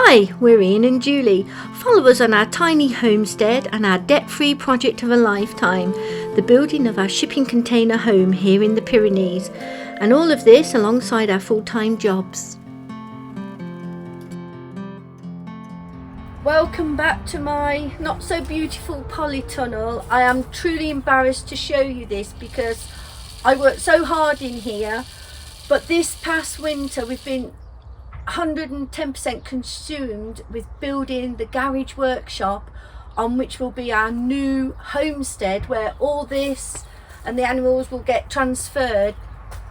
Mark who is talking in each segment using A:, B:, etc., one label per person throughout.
A: Hi, we're Ian and Julie. Follow us on our tiny homestead and our debt-free project of a lifetime, the building of our shipping container home here in the Pyrenees, and all of this alongside our full-time jobs. Welcome back to my not so beautiful polytunnel. I am truly embarrassed to show you this because I worked so hard in here, but this past winter we've been 110% consumed with building the garage workshop on which will be our new homestead, where all this and the animals will get transferred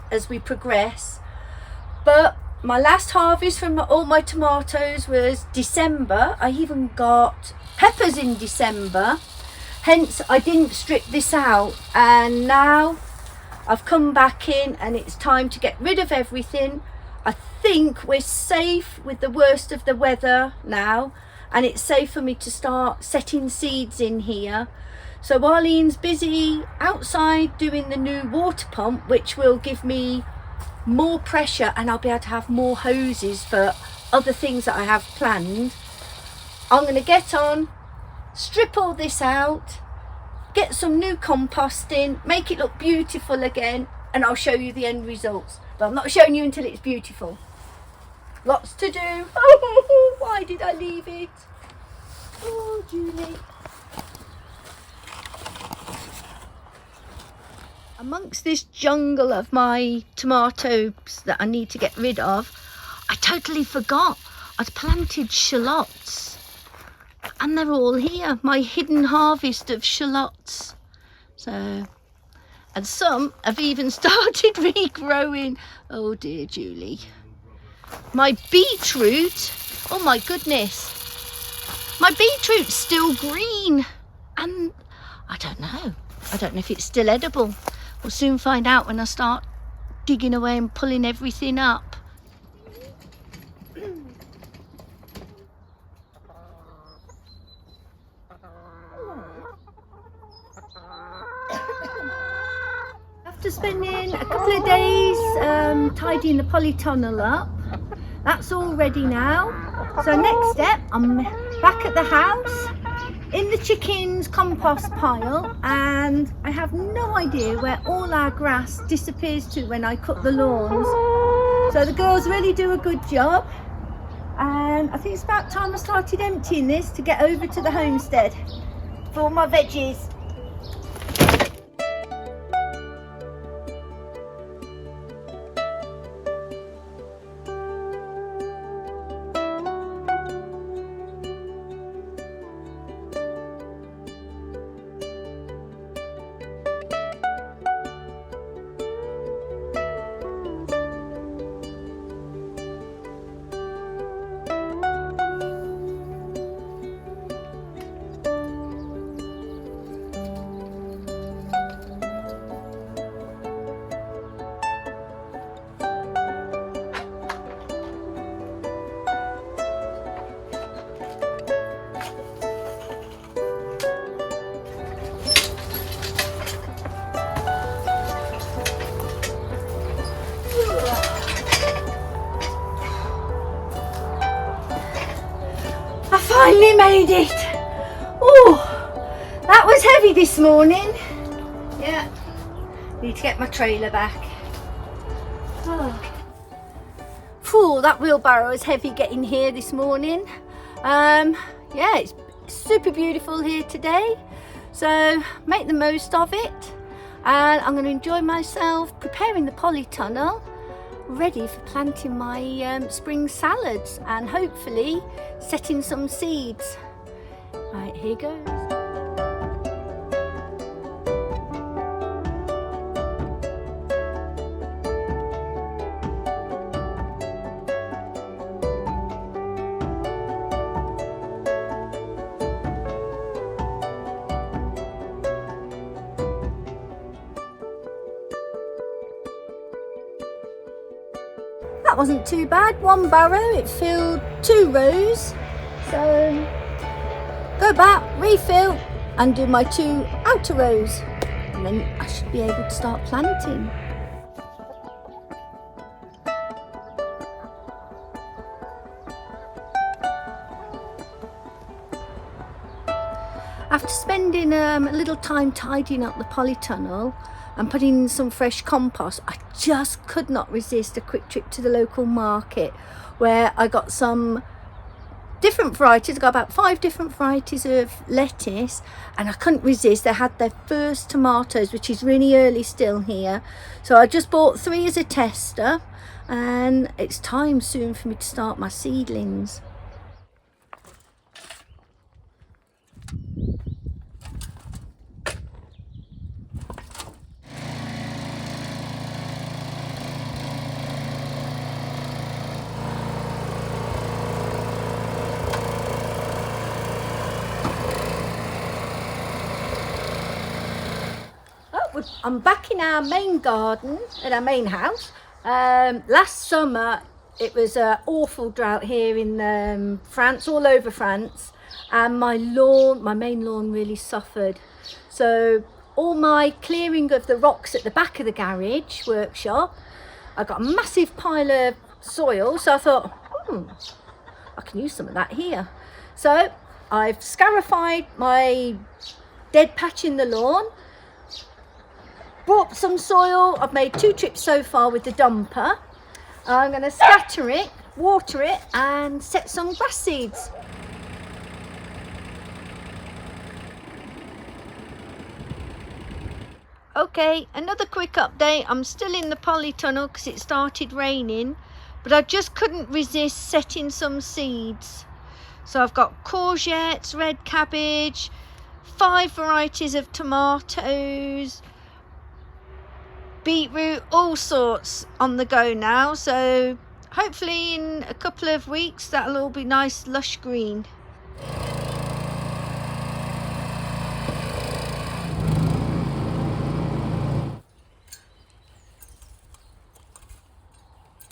A: as we progress. But my last harvest from all my tomatoes was December. I even got peppers in December, hence I didn't strip this out, and now I've come back in and it's time to get rid of everything. I think we're safe with the worst of the weather now, and it's safe for me to start setting seeds in here. So while Ian's busy outside doing the new water pump, which will give me more pressure and I'll be able to have more hoses for other things that I have planned, I'm going to get on, strip all this out, get some new compost in, make it look beautiful again, and I'll show you the end results. But I'm not showing you until it's beautiful. Lots to do. Oh, why did I leave it? Oh, Julie. Amongst this jungle of my tomatoes that I need to get rid of, I totally forgot I'd planted shallots. And they're all here, my hidden harvest of shallots. So, and some have even started regrowing. Oh dear, Julie. My beetroot, oh my goodness. My beetroot's still green. And I don't know if it's still edible. We'll soon find out when I start digging away and pulling everything up. After spending a couple of days tidying the polytunnel up, that's all ready now. So next step, I'm back at the house in the chickens' compost pile, and I have no idea where all our grass disappears to when I cut the lawns. So the girls really do a good job, and I think it's about time I started emptying this to get over to the homestead for all my veggies. Finally made it. Oh, that was heavy this morning. Yeah, need to get my trailer back. Oh, that wheelbarrow is heavy getting here this morning. Yeah, it's super beautiful here today, so make the most of it, and I'm going to enjoy myself preparing the polytunnel, ready for planting my spring salads and hopefully setting some seeds. Right, here goes. That wasn't too bad. One barrow, it filled 2 rows. So go back, refill, and do my 2 outer rows, and then I should be able to start planting. After spending a little time tidying up the polytunnel and putting in some fresh compost, I just could not resist a quick trip to the local market where I got some different varieties. I got about 5 different varieties of lettuce, and I couldn't resist. They had their first tomatoes, which is really early still here. So I just bought 3 as a tester, and it's time soon for me to start my seedlings. I'm back in our main garden at our main house. Last summer it was an awful drought here in France, all over France, and my main lawn really suffered. So all my clearing of the rocks at the back of the garage workshop, I got a massive pile of soil, so I thought, I can use some of that here. So I've scarified my dead patch in the lawn, brought some soil. I've made 2 trips so far with the dumper. I'm going to scatter it, water it, and set some grass seeds. Okay, another quick update. I'm still in the polytunnel because it started raining, but I just couldn't resist setting some seeds. So I've got courgettes, red cabbage, 5 varieties of tomatoes, beetroot, all sorts on the go now. So hopefully in a couple of weeks that'll all be nice lush green.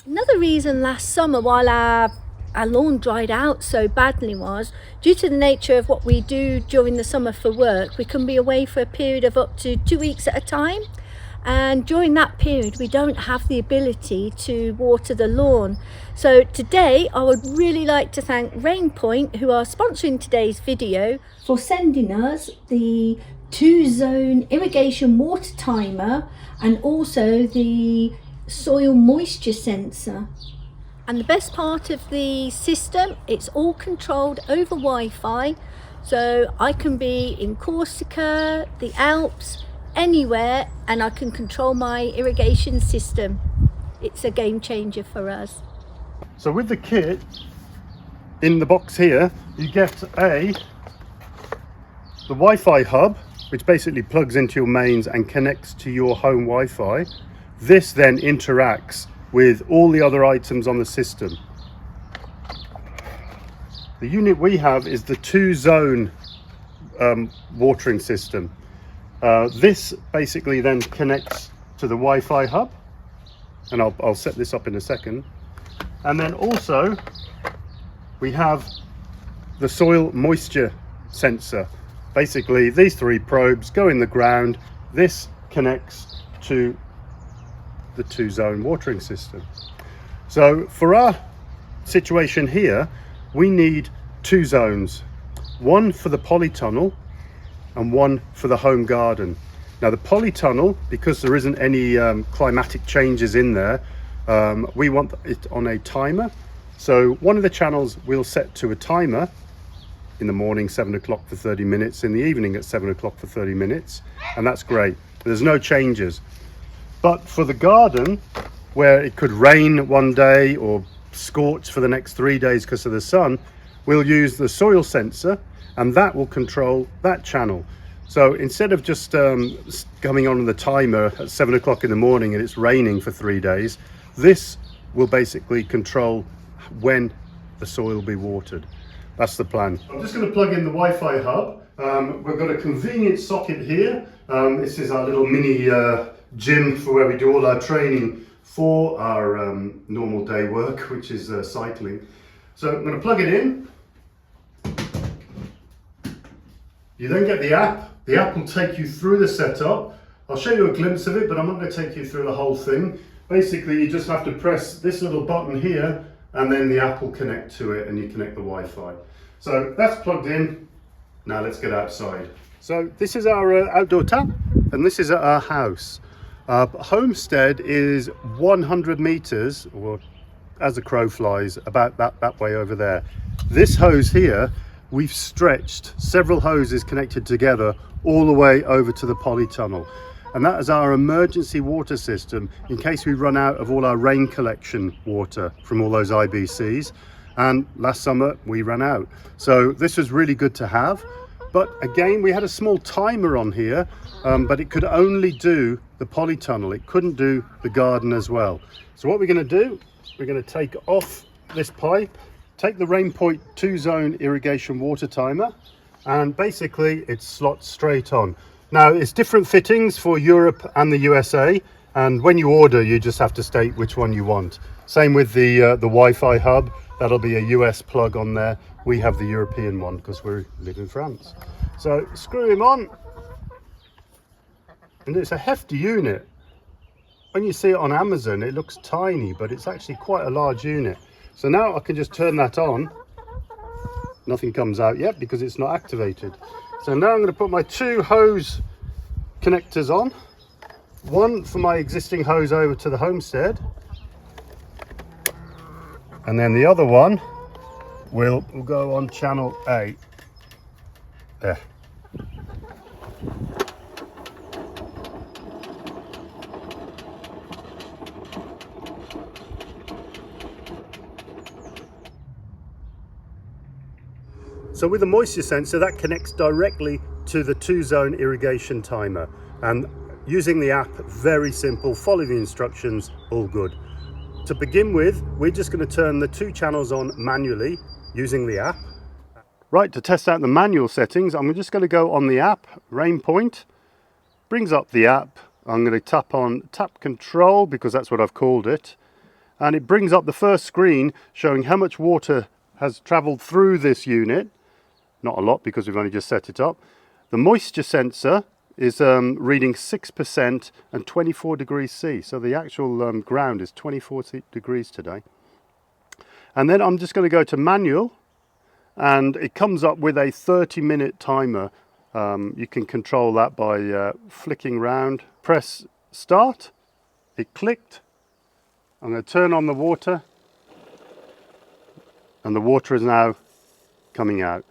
A: Another reason last summer why our lawn dried out so badly was due to the nature of what we do during the summer for work. We can be away for a period of up to 2 weeks at a time. And during that period we don't have the ability to water the lawn. So today I would really like to thank RainPoint, who are sponsoring today's video, for sending us the 2-zone irrigation water timer and also the soil moisture sensor. And the best part of the system, it's all controlled over Wi-Fi, so I can be in Corsica, the Alps, anywhere, and I can control my irrigation system. It's a game changer for us.
B: So with the kit in the box here, you get the Wi-Fi hub, which basically plugs into your mains and connects to your home Wi-Fi. This then interacts with all the other items on the system. The unit we have is the 2-zone watering system. This basically then connects to the Wi-Fi hub, and I'll set this up in a second. And then also we have the soil moisture sensor. Basically these 3 probes go in the ground. This connects to the 2-zone watering system. So for our situation here, we need 2 zones, one for the polytunnel and one for the home garden. Now the polytunnel, because there isn't any climatic changes in there, we want it on a timer. So one of the channels we'll set to a timer in the morning, 7 o'clock for 30 minutes, in the evening at 7 o'clock for 30 minutes, and that's great. There's no changes. But for the garden, where it could rain one day or scorch for the next 3 days because of the sun, we'll use the soil sensor, and that will control that channel. So instead of just coming on the timer at 7 o'clock in the morning and it's raining for 3 days, this will basically control when the soil will be watered. That's the plan. I'm just going to plug in the Wi-Fi hub. We've got a convenient socket here. This is our little mini gym for where we do all our training for our normal day work, which is cycling. So I'm going to plug it in. You then get the app. The app will take you through the setup. I'll show you a glimpse of it, but I'm not going to take you through the whole thing. Basically, you just have to press this little button here, and then the app will connect to it and you connect the Wi-Fi. So that's plugged in. Now let's get outside. So this is our outdoor tap, and this is at our house. Homestead is 100 meters, or as the crow flies, about that way over there. This hose here, we've stretched several hoses connected together all the way over to the Polytunnel. And that is our emergency water system in case we run out of all our rain collection water from all those IBCs. And last summer we ran out. So this was really good to have. But again, we had a small timer on here, but it could only do the Polytunnel. It couldn't do the garden as well. So what we're going to do, we're going to take off this pipe, take the RainPoint 2-zone irrigation water timer, and basically it slots straight on. Now it's different fittings for Europe and the USA, and when you order you just have to state which one you want. Same with the Wi-Fi hub, that'll be a US plug on there. We have the European one because we live in France. So screw him on, and it's a hefty unit. When you see it on Amazon it looks tiny, but it's actually quite a large unit. So now I can just turn that on. Nothing comes out yet because it's not activated. So now I'm going to put my 2 hose connectors on. One for my existing hose over to the Homestead, and then the other one will go on channel 8. There. So with the moisture sensor, that connects directly to the 2-zone irrigation timer, and using the app, very simple, follow the instructions, all good. To begin with, we're just going to turn the 2 channels on manually using the app. Right, to test out the manual settings, I'm just going to go on the app, RainPoint, brings up the app. I'm going to tap on tap control because that's what I've called it, and it brings up the first screen showing how much water has traveled through this unit. Not a lot because we've only just set it up. The moisture sensor is reading 6% and 24 degrees C. So the actual ground is 24 degrees today. And then I'm just going to go to manual, and it comes up with a 30-minute timer. You can control that by flicking round. Press start. It clicked. I'm going to turn on the water, and the water is now coming out.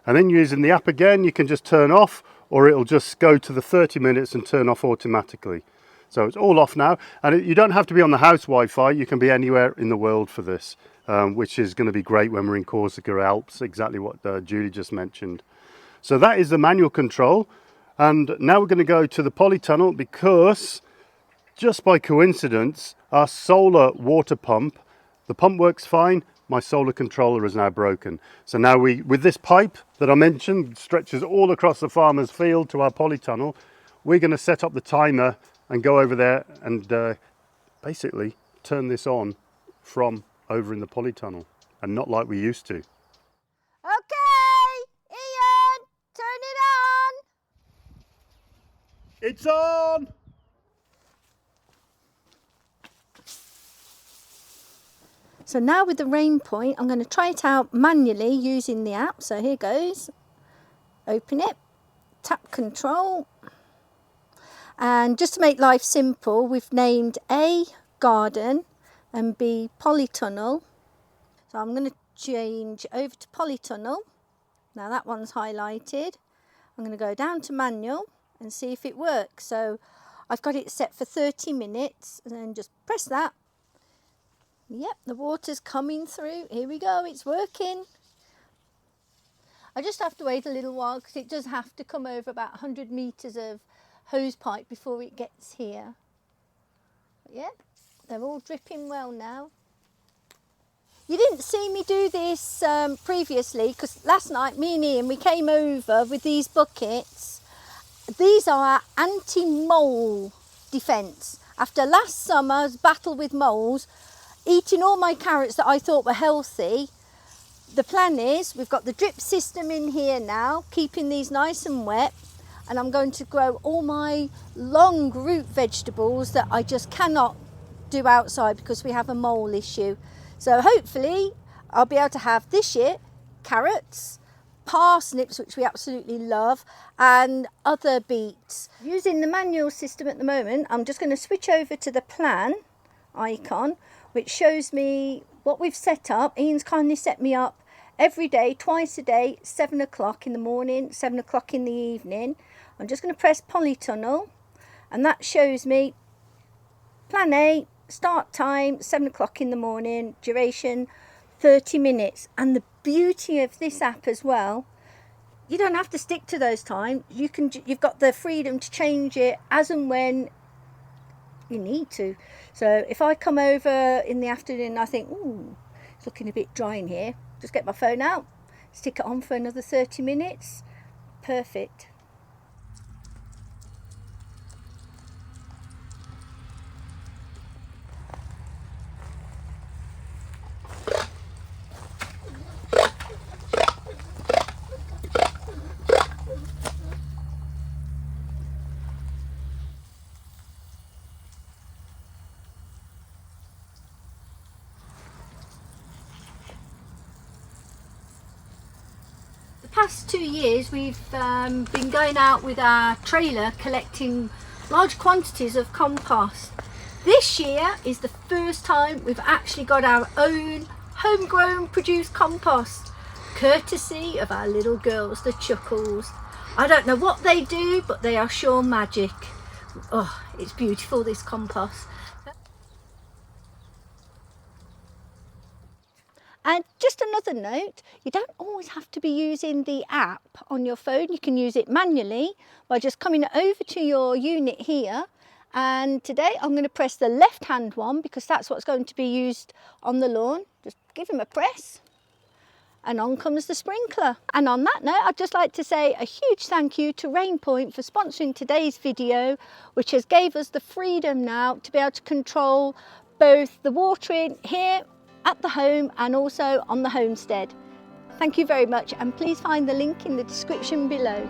B: And then using the app again, you can just turn off, or it'll just go to the 30 minutes and turn off automatically. So it's all off now, and you don't have to be on the house Wi-Fi. You can be anywhere in the world for this, which is going to be great when we're in Corsica Alps, exactly what Julie just mentioned. So that is the manual control. And now we're going to go to the Polytunnel because, just by coincidence, our solar water pump, the pump works fine. My solar controller is now broken. So now with this pipe that I mentioned, stretches all across the farmer's field to our Polytunnel, we're going to set up the timer and go over there and basically turn this on from over in the Polytunnel, and not like we used to.
A: Okay, Ian, turn it on.
B: It's on!
A: So now with the RainPoint, I'm going to try it out manually using the app. So here goes. Open it, tap control. And just to make life simple, we've named A, garden, and B, Polytunnel. So I'm going to change over to Polytunnel. Now that one's highlighted. I'm going to go down to manual and see if it works. So I've got it set for 30 minutes, and then just press that. Yep, the water's coming through. Here we go, it's working. I just have to wait a little while because it does have to come over about 100 metres of hose pipe before it gets here. But yeah, they're all dripping well now. You didn't see me do this previously because last night me and Ian, we came over with these buckets. These are our anti-mole defence. After last summer's battle with moles, eating all my carrots that I thought were healthy, the plan is we've got the drip system in here now, keeping these nice and wet, and I'm going to grow all my long root vegetables that I just cannot do outside because we have a mole issue. So hopefully I'll be able to have this year carrots, parsnips, which we absolutely love, and other beets. Using the manual system at the moment, I'm just going to switch over to the plan icon, which shows me what we've set up. Ian's kindly set me up every day, twice a day, 7 o'clock in the morning, 7 o'clock in the evening. I'm just going to press Polytunnel, and that shows me plan A, start time 7 o'clock in the morning, duration 30 minutes. And the beauty of this app as well, you don't have to stick to those times. You've got the freedom to change it as and when you need to. So if I come over in the afternoon and I think, ooh, it's looking a bit dry in here, just get my phone out, stick it on for another 30 minutes. Perfect. Past 2 years we've been going out with our trailer collecting large quantities of compost. This year is the first time we've actually got our own homegrown produced compost, courtesy of our little girls, the Chuckles. I don't know what they do, but they are sure magic. Oh, it's beautiful, this compost. And just another note, you don't always have to be using the app on your phone. You can use it manually by just coming over to your unit here. And today I'm going to press the left hand one because that's what's going to be used on the lawn. Just give him a press and on comes the sprinkler. And on that note, I'd just like to say a huge thank you to RainPoint for sponsoring today's video, which has gave us the freedom now to be able to control both the watering here at the home and also on the homestead. Thank you very much, and please find the link in the description below.